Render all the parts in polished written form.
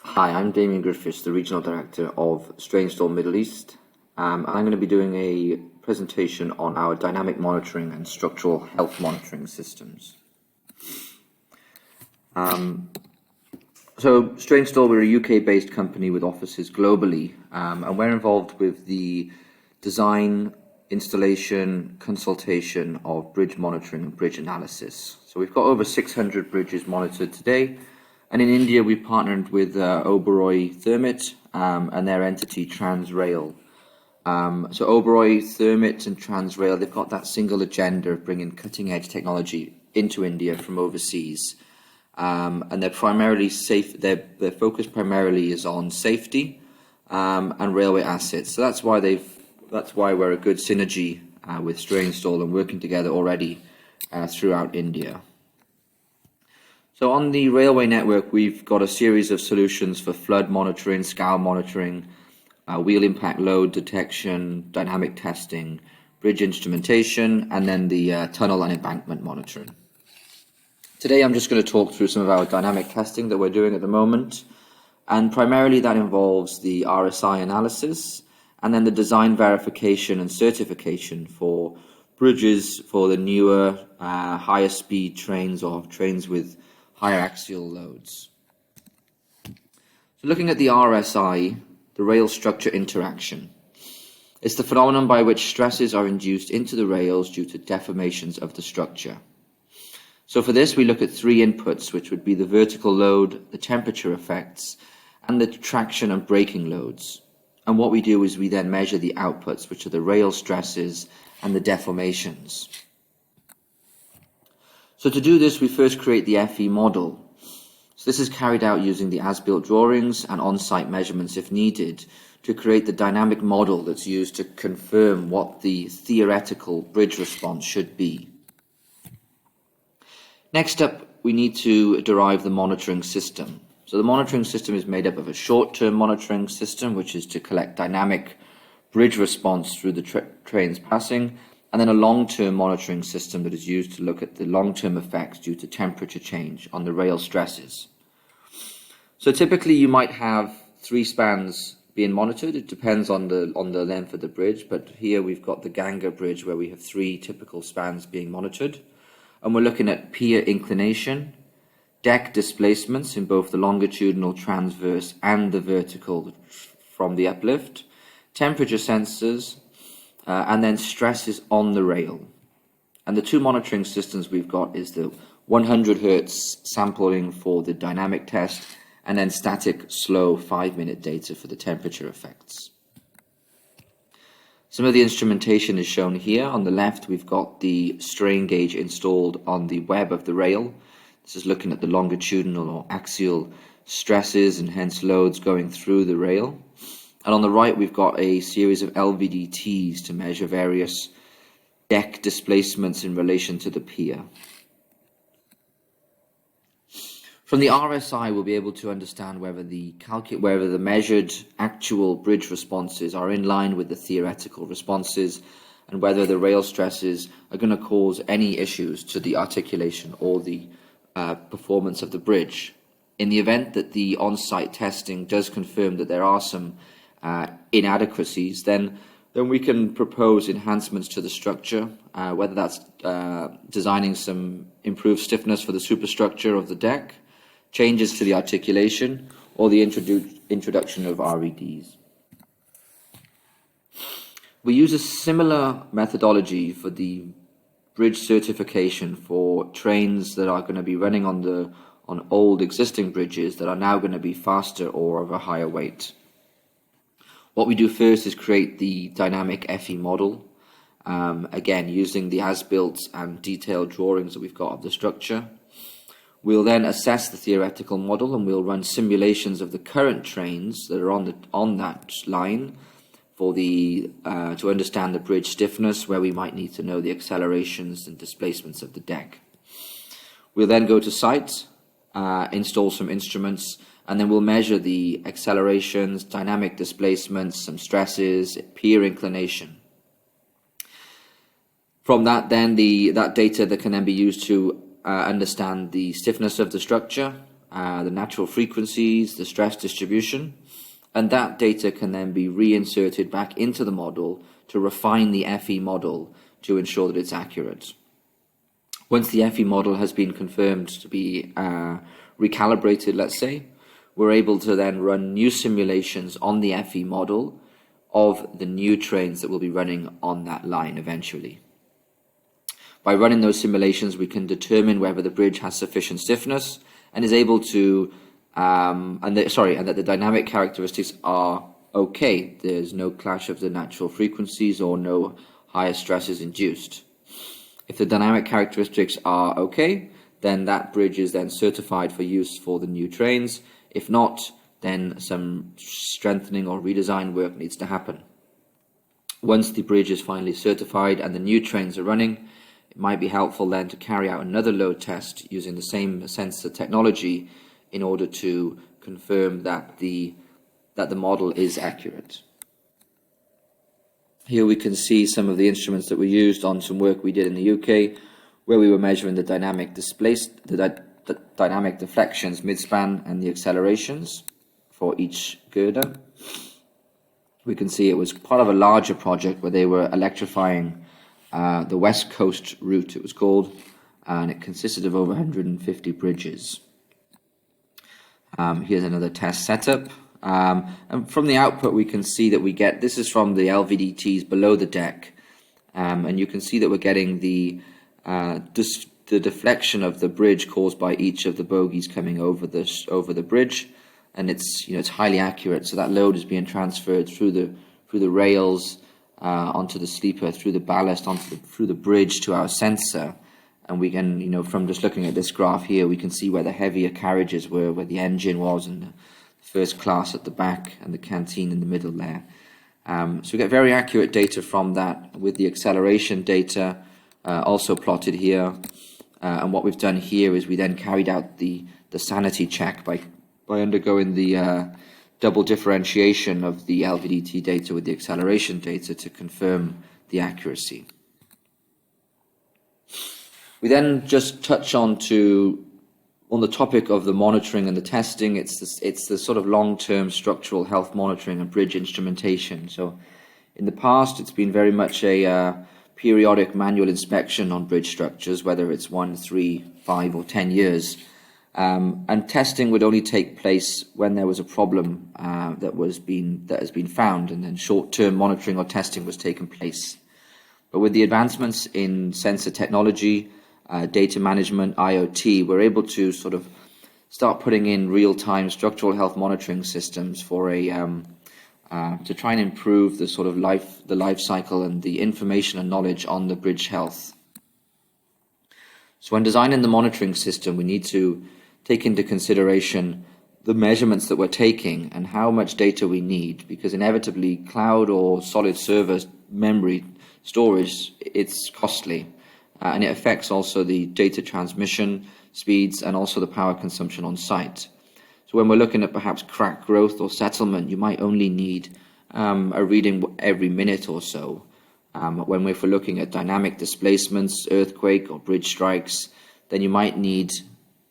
Hi, I'm Damian Griffiths, the Regional Director of Tranz Middle East. I'm going to be doing a presentation on our dynamic monitoring and structural health monitoring systems. So Tranz, we're a UK-based company with offices globally, and we're involved with the design, installation, consultation of bridge monitoring and bridge analysis. So we've got over 600 bridges monitored today. And in India, we've partnered with Oberoi Thermit and their entity Tranz. So Oberoi Thermit and Tranz, they've got that single agenda of bringing cutting-edge technology into India from overseas. And they're primarily safe. Their focus primarily is on safety and railway assets. So that's why we're a good synergy with Tranz and working together already throughout India. So on the railway network, we've got a series of solutions for flood monitoring, scour monitoring, wheel impact load detection, dynamic testing, bridge instrumentation, and then the tunnel and embankment monitoring. Today I'm just going to talk through some of our dynamic testing that we're doing at the moment, and primarily that involves the RSI analysis and then the design verification and certification for bridges for the newer higher speed trains or trains with higher axial loads. So looking at the RSI, the rail structure interaction. It's the phenomenon by which stresses are induced into the rails due to deformations of the structure. So for this, we look at three inputs, which would be the vertical load, the temperature effects, and the traction and braking loads. And what we do is we then measure the outputs, which are the rail stresses and the deformations. So to do this, we first create the FE model. So this is carried out using the as-built drawings and on-site measurements if needed to create the dynamic model that's used to confirm what the theoretical bridge response should be. Next up, we need to derive the monitoring system. So the monitoring system is made up of a short-term monitoring system, which is to collect dynamic bridge response through the trains passing, and then a long-term monitoring system that is used to look at the long-term effects due to temperature change on the rail stresses. So typically you might have three spans being monitored. It depends on the length of the bridge, but here we've got the Ganga Bridge where we have three typical spans being monitored. And we're looking at pier inclination, deck displacements in both the longitudinal transverse and the vertical from the uplift, temperature sensors, and then stresses on the rail. And the two monitoring systems we've got is the 100 Hertz sampling for the dynamic test and then static slow 5-minute data for the temperature effects. Some of the instrumentation is shown here. On the left, we've got the strain gauge installed on the web of the rail. This is looking at the longitudinal or axial stresses and hence loads going through the rail. And on the right, we've got a series of LVDTs to measure various deck displacements in relation to the pier. From the RSI, we'll be able to understand whether the measured actual bridge responses are in line with the theoretical responses and whether the rail stresses are going to cause any issues to the articulation or the performance of the bridge. In the event that the on-site testing does confirm that there are some inadequacies, then we can propose enhancements to the structure, whether that's designing some improved stiffness for the superstructure of the deck, changes to the articulation, or the introduction of REDs. We use a similar methodology for the bridge certification for trains that are going to be running on old existing bridges that are now going to be faster or of a higher weight. What we do first is create the dynamic FE model, again using the as-built and detailed drawings that we've got of the structure. We'll then assess the theoretical model and we'll run simulations of the current trains that are on that line for to understand the bridge stiffness, where we might need to know the accelerations and displacements of the deck. We'll then go to site, install some instruments, and then we'll measure the accelerations, dynamic displacements, some stresses, pier inclination. From that, then that data that can then be used to understand the stiffness of the structure, the natural frequencies, the stress distribution, and that data can then be reinserted back into the model to refine the FE model to ensure that it's accurate. Once the FE model has been confirmed to be recalibrated, let's say, we're able to then run new simulations on the FE model of the new trains that will be running on that line eventually. By running those simulations, we can determine whether the bridge has sufficient stiffness and is able to, and that the dynamic characteristics are okay. There's no clash of the natural frequencies or no higher stresses induced. If the dynamic characteristics are okay, then that bridge is then certified for use for the new trains. If not, then some strengthening or redesign work needs to happen. Once the bridge is finally certified and the new trains are running, it might be helpful then to carry out another load test using the same sensor technology in order to confirm that the model is accurate. Here we can see some of the instruments that were used on some work we did in the UK, where we were measuring the dynamic dynamic deflections midspan and the accelerations for each girder. We can see it was part of a larger project where they were electrifying the West Coast route, it was called, and it consisted of over 150 bridges. Here's another test setup. And from the output we can see that we get, this is from the LVDTs below the deck, and you can see that we're getting the deflection of the bridge caused by each of the bogies coming over the bridge, and it's highly accurate. So that load is being transferred through the rails onto the sleeper, through the ballast, through the bridge to our sensor. And we can, from just looking at this graph here, we can see where the heavier carriages were, where the engine was, and the first class at the back, and the canteen in the middle there. So we get very accurate data from that, with the acceleration data also plotted here. And what we've done here is we then carried out the sanity check by undergoing the double differentiation of the LVDT data with the acceleration data to confirm the accuracy. We then just touch on the topic of the monitoring and the testing. It's the sort of long-term structural health monitoring and bridge instrumentation. So in the past, it's been very much a periodic manual inspection on bridge structures, whether it's 1, 3, 5 or 10 years. And testing would only take place when there was a problem that has been found, and then short-term monitoring or testing was taking place. But with the advancements in sensor technology, data management, IoT, we're able to sort of start putting in real-time structural health monitoring systems for to try and improve the sort of life cycle and the information and knowledge on the bridge health. So when designing the monitoring system, we need to take into consideration the measurements that we're taking and how much data we need, because inevitably cloud or solid server memory storage, it's costly. And it affects also the data transmission speeds and also the power consumption on site. So when we're looking at perhaps crack growth or settlement, you might only need a reading every minute or so. If we're looking at dynamic displacements, earthquake or bridge strikes, then you might need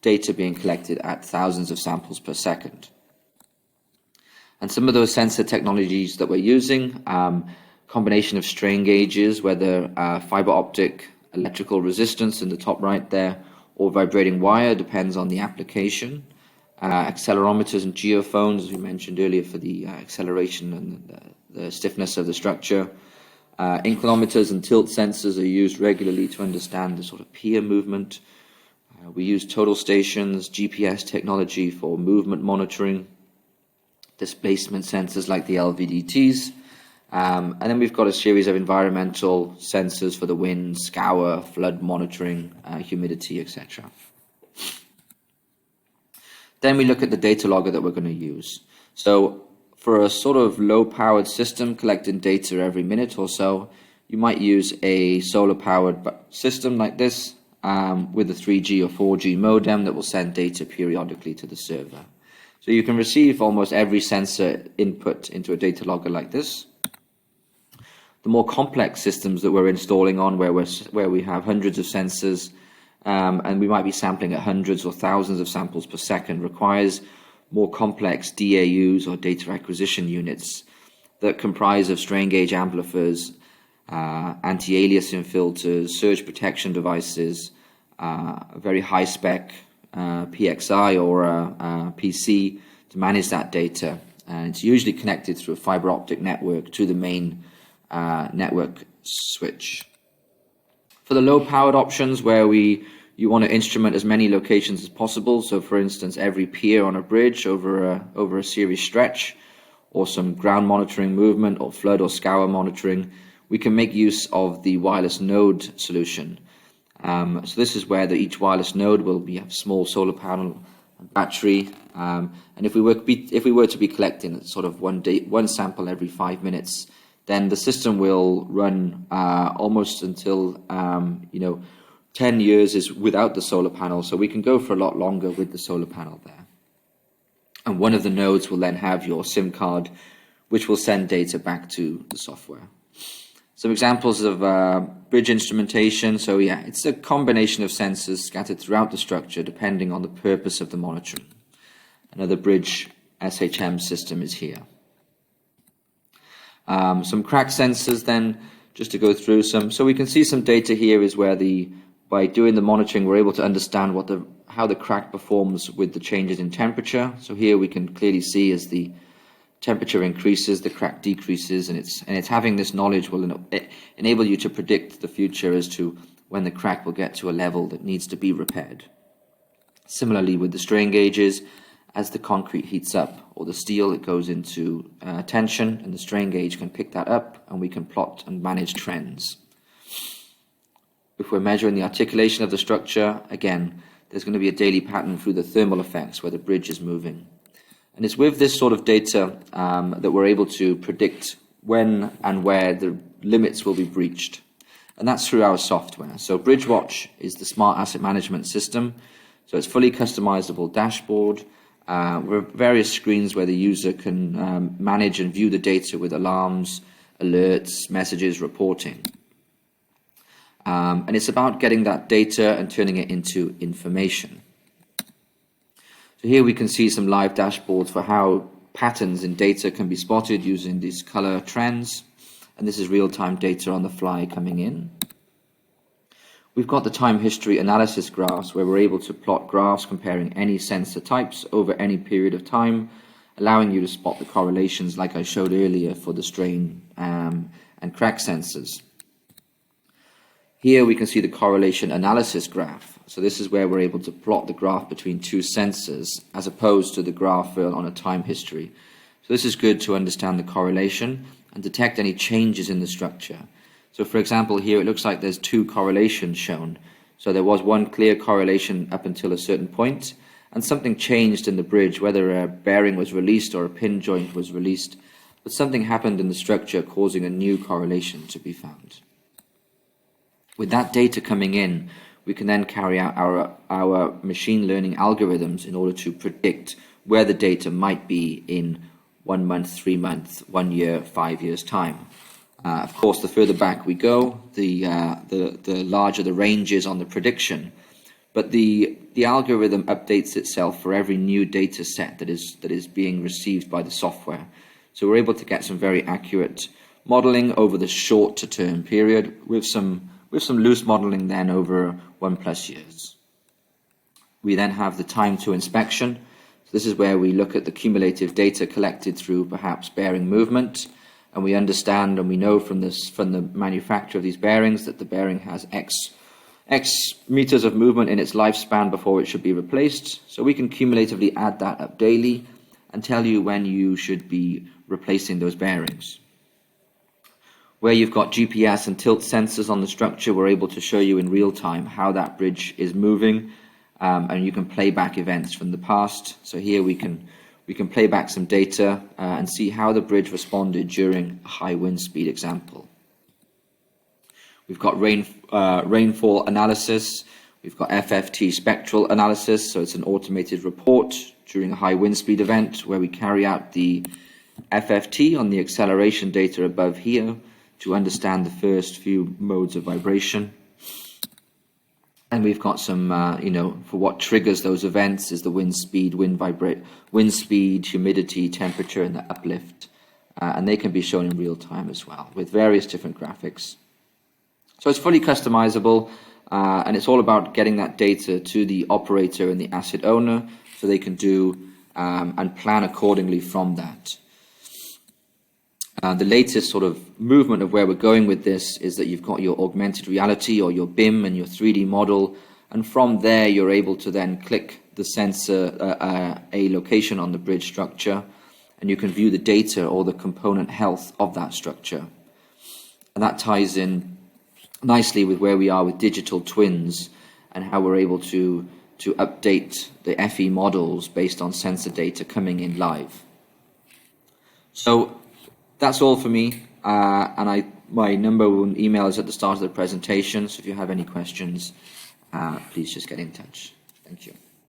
data being collected at thousands of samples per second. And some of those sensor technologies that we're using, combination of strain gauges, whether fiber optic electrical resistance in the top right there, or vibrating wire, depends on the application. Accelerometers and geophones, as we mentioned earlier, for the acceleration and the stiffness of the structure. Inclinometers and tilt sensors are used regularly to understand the sort of pier movement. We use total stations, GPS technology for movement monitoring, displacement sensors like the LVDTs. And then we've got a series of environmental sensors for the wind, scour, flood monitoring, humidity, etc. Then we look at the data logger that we're going to use. So for a sort of low-powered system collecting data every minute or so, you might use a solar-powered system like this with a 3G or 4G modem that will send data periodically to the server. So you can receive almost every sensor input into a data logger like this. The more complex systems that we're installing on, where we have hundreds of sensors and we might be sampling at hundreds or thousands of samples per second, requires more complex DAUs or data acquisition units that comprise of strain gauge amplifiers, anti-aliasing filters, surge protection devices, a very high spec PXI or PC to manage that data. And it's usually connected through a fiber optic network to the main network switch. For the low powered options where you want to instrument as many locations as possible, so for instance every pier on a bridge over a series stretch, or some ground monitoring movement or flood or scour monitoring, we can make use of the wireless node solution. So this is where each wireless node will be a small solar panel and battery, and if we were to be collecting sort of one sample every 5 minutes, then the system will run almost until 10 years is without the solar panel, so we can go for a lot longer with the solar panel there. And one of the nodes will then have your SIM card, which will send data back to the software. Some examples of bridge instrumentation. So yeah, it's a combination of sensors scattered throughout the structure depending on the purpose of the monitoring. Another bridge SHM system is here. Some crack sensors then, just to go through some. So we can see some data here is where by doing the monitoring, we're able to understand how the crack performs with the changes in temperature. So here we can clearly see as the temperature increases, the crack decreases, and it's having this knowledge will enable you to predict the future as to when the crack will get to a level that needs to be repaired. Similarly with the strain gauges, as the concrete heats up or the steel, it goes into tension, and the strain gauge can pick that up, and we can plot and manage trends. If we're measuring the articulation of the structure, again, there's going to be a daily pattern through the thermal effects where the bridge is moving. And it's with this sort of data that we're able to predict when and where the limits will be breached. And that's through our software. So BridgeWatch is the smart asset management system. So it's fully customizable dashboard with various screens where the user can manage and view the data with alarms, alerts, messages, reporting. And it's about getting that data and turning it into information. So here we can see some live dashboards for how patterns in data can be spotted using these color trends. And this is real-time data on the fly coming in. We've got the time history analysis graphs where we're able to plot graphs comparing any sensor types over any period of time, allowing you to spot the correlations like I showed earlier for the strain and crack sensors. Here we can see the correlation analysis graph. So this is where we're able to plot the graph between two sensors as opposed to the graph on a time history. So this is good to understand the correlation and detect any changes in the structure. So for example, here it looks like there's two correlations shown. So there was one clear correlation up until a certain point, and something changed in the bridge, whether a bearing was released or a pin joint was released, but something happened in the structure causing a new correlation to be found. With that data coming in, we can then carry out our machine learning algorithms in order to predict where the data might be in 1 month, 3 months, 1 year, 5 years' time. Of course, the further back we go, the larger the range is on the prediction. But the algorithm updates itself for every new data set that is being received by the software. So we're able to get some very accurate modeling over the short to term period with some loose modeling then over 1+ years. We then have the time to inspection. So this is where we look at the cumulative data collected through perhaps bearing movement, and we understand and we know from the manufacturer of these bearings that the bearing has X meters of movement in its lifespan before it should be replaced. So we can cumulatively add that up daily and tell you when you should be replacing those bearings. Where you've got GPS and tilt sensors on the structure, we're able to show you in real time how that bridge is moving, and you can play back events from the past. So here we can play back some data and see how the bridge responded during a high wind speed example. We've got rainfall analysis. We've got FFT spectral analysis. So it's an automated report during a high wind speed event where we carry out the FFT on the acceleration data above here to understand the first few modes of vibration. And we've got some, for what triggers those events is the wind speed, wind speed, humidity, temperature, and the uplift. And they can be shown in real time as well with various different graphics. So it's fully customizable, and it's all about getting that data to the operator and the asset owner so they can do and plan accordingly from that. The latest sort of movement of where we're going with this is that you've got your augmented reality or your BIM and your 3D model, and from there you're able to then click the sensor, a location on the bridge structure, and you can view the data or the component health of that structure. And that ties in nicely with where we are with digital twins and how we're able to update the FE models based on sensor data coming in live. So that's all for me, and my number and email is at the start of the presentation, so if you have any questions, please just get in touch. Thank you.